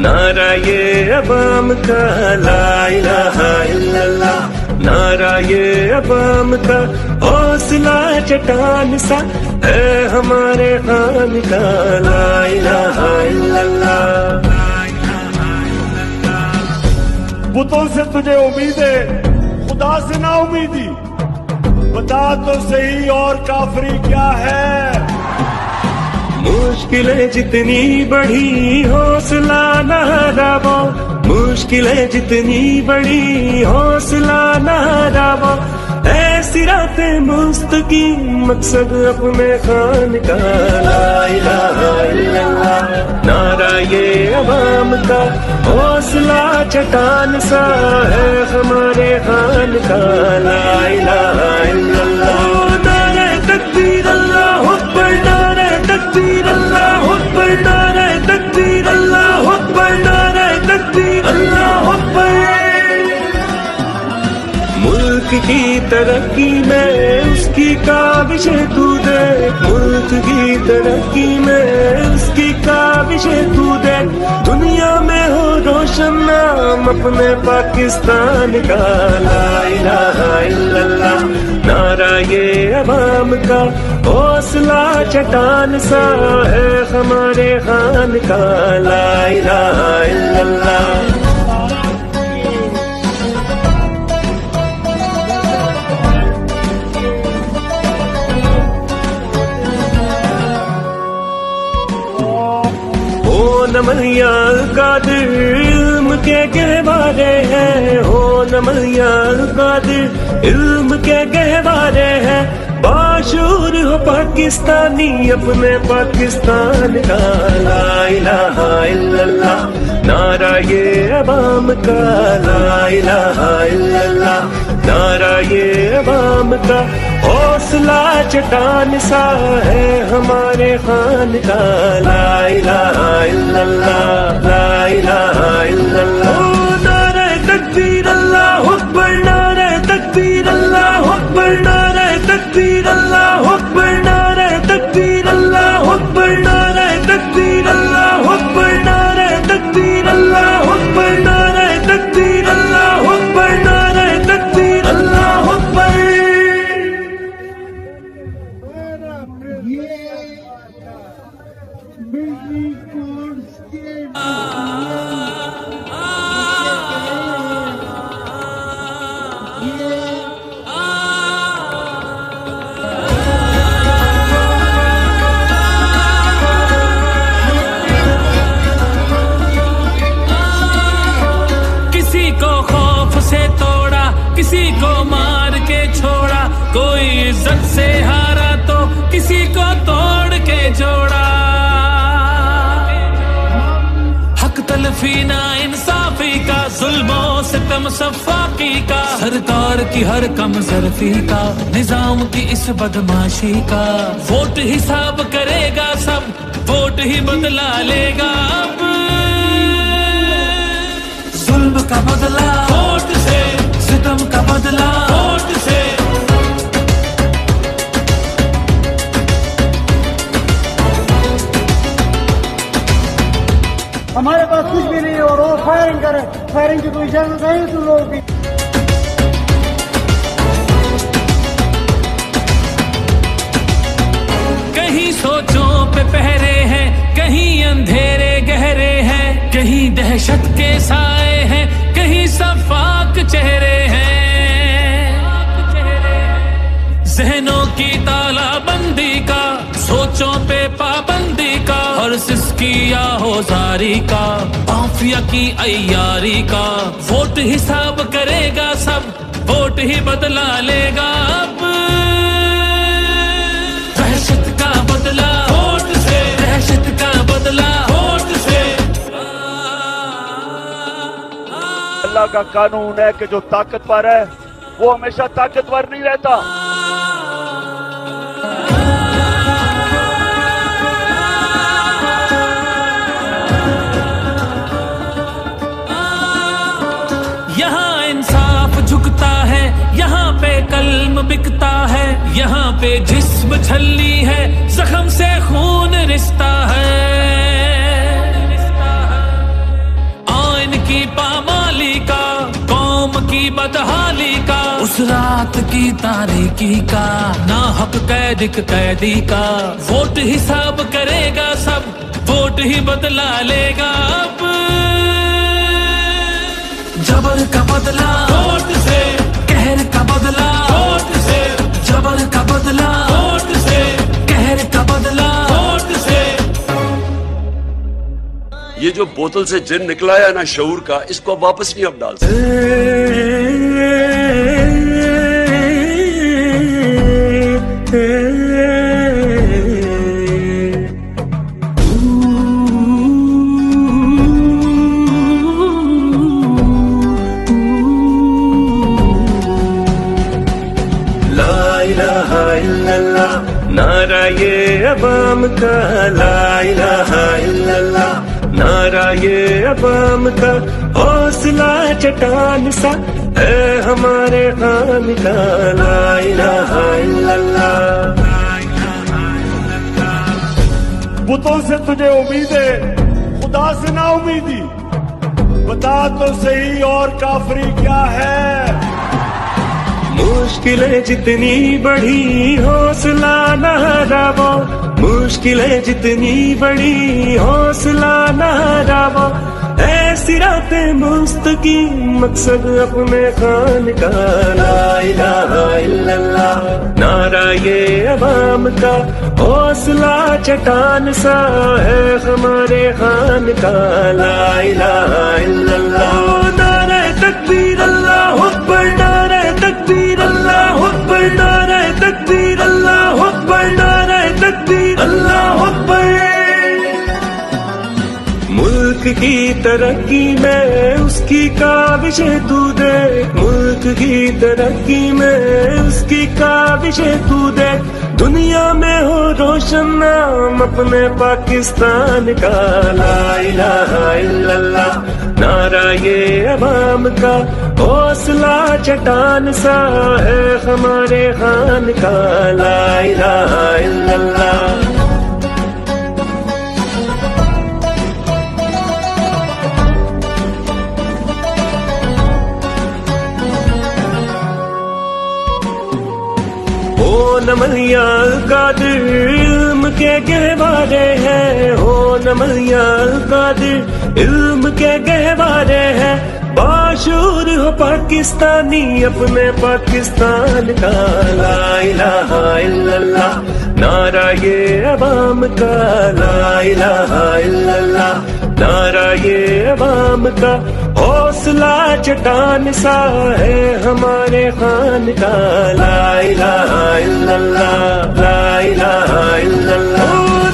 नारा ये अवाम का, ला इलाहा इल्लल्लाह। नारा ये अवाम का, हौसला चट्टान सा है हमारे खान का, ला इलाहा इल्लल्लाह। बुतों से तुझे उम्मीद है, खुदा से ना उम्मीदी। बता तो सही और काफरी क्या है। मुश्किलें जितनी बढ़ी हौसला न हारावो, मुश्किलें जितनी बढ़ी हौसला न हारावो। ऐसी रातें मुस्तकीम मकसद अपने खान का, ला इलाहा इल्लल्लाह। नारा ये अवाम का, हौसला चट्टान सा है हमारे खान का, ला इलाहा इल्लल्लाह। नारे तकबीर अल्लाहु अकबर, नारे तकबीर अल्लाहु अकबर, नारे तकबीर अल्लाहु अकबर, नारे तकबीर अल्लाहु अकबर। मुल्क की तरक्की में उसकी काबिशें तू दे, मुल्क की तरक्की में उसकी काबिशें तू दे। दुनिया में हो रोशन नाम अपने पाकिस्तान का, ला इलाहा इल्लल्लाह। नारा ये अवाम का, हौसला चट्टान सा है हमारे खान का, ला इलाहा इल्लल्लाह। नमलिया कादिर इल्म के गहवारे हैं, हो नमलिया कादिर इल्म के गहवारे हैं। बाशूर हो पाकिस्तानी अपने पाकिस्तान का, ला इलाहा इल्लल्लाह। नारा ये अवाम का, ला इलाहा इल्लल्लाह। नारा ये अवाम का, हौसला चट्टान सा है हमारे खान का, ला इलाहा इल्लल्लाह, ला इलाहा इल्लल्लाह। नारे तकबीर अल्लाहु अकबर, नारे तकबीर अल्लाहु अकबर, नारे तकबीर अल्लाहु अकबर, नारे तकबीर अल्लाहु अकबर, नारे तकबीर अल्लाहु अकबर, नारे तकबीर अल्लाहु अकबर, नारे तकबीर अल्लाहु अकबर, नारे तकबीर अल्लाहु अकबर। किसी को खौफ से तोड़ा, किसी को मार के छोड़ा। कोई इज्जत से हारा तो किसी को तोड़ के जोड़ा। हक तलफी ना इंसाफी का, जुल्मों सितम सफाकी का। सरकार की हर कम ज़र्फी का, निजाम की इस बदमाशी का। वोट हिसाब करेगा सब, वोट ही बदला लेगा अब। जुल्म का बदला वोट से, सितम का बदला वोट से। हमारे पास कुछ भी नहीं और वो फायरिंग करे, फायरिंग की कोई इजाजत नहीं तुम लोगों की। कहीं सोचों पे पहरे हैं, कहीं अंधेरे गहरे हैं। कहीं दहशत के साए हैं, कहीं सफाक चेहरे हैं। जहनों की तालाबंदी का, सोचों पे पाबंदी का। और सिसकी या होजारी का, माफिया की अय्यारी का। वोट हिसाब करेगा सब, वोट ही बदला लेगा अब। दहशत का बदला वोट से, दहशत का बदला वोट से। अल्लाह का कानून है कि जो ताकतवर है वो हमेशा ताकतवर नहीं रहता। بکتا ہے یہاں پہ جسم چھلنی ہے زخم سے خون رشتہ ہے آئین کی پامالی کا قوم کی بدحالی کا اس رات کی تاریکی کا ناحق قید ایک قیدی کا ووٹ حساب کرے گا سب ووٹ ہی بدلا لے گا اب جبر کا بدلا ووٹ سے قہر کا بدلا ووٹ سے جبر کا بدلا ووٹ سے قہر کا بدلا ووٹ سے یہ جو بوتل سے جن نکلا ہے نا شعور کا اس کو واپس نہیں اب ڈال سکتے نعرہ یہ عوام کا لا الہ الا اللہ نعرہ یہ عوام کا حوصلہ چٹان سا ہے ہمارے خان کا لا الہ الا اللہ بتوں سے تجھے امید ہے خدا سے نا امیدی بتا تو صحیح اور کافری کیا ہے مشکلیں جتنی بڑھی حوصلہ نہ ہراو مشکلیں جتنی بڑی حوصلہ نہ ہراو اے صراط مستقیم مقصد اپنے خان کا لا الہ الا اللہ نعرہ یہ عوام کا حوصلہ چٹان سا ہے ہمارے خان کا لا الہ الا اللہ نعرہ تکبیر اللہ اکبر نعرہ تکبیر اللہ اکبر نعرہ تکبیر اللہ اکبر نعرہ تکبیر اللہ اکبر ملک کی ترقی میں اس کی کاوشیں تو دیکھ ملک کی ترقی میں اس کی کاوشیں تو دیکھ دنیا میں ہو روشن نام اپنے پاکستان کا لا الہ الا اللہ نعرہ یہ عوام کا حوصلہ چٹان سا ہے ہمارے خان کا لا الہ الا اللہ نملیاں القادر علم کے گہوارے ہیں ہو نملیاں القادر علم کے گہوارے ہیں باشعور ہو پاکستانی اپنے پاکستان کا لا الہ الا اللہ نعرہ یہ عوام کا لا الہ الا اللہ نعرہ یہ عوام کا حوصلہ چٹان سا ہے ہمارے خان کا لا الہ الا اللہ لا الہ الا اللہ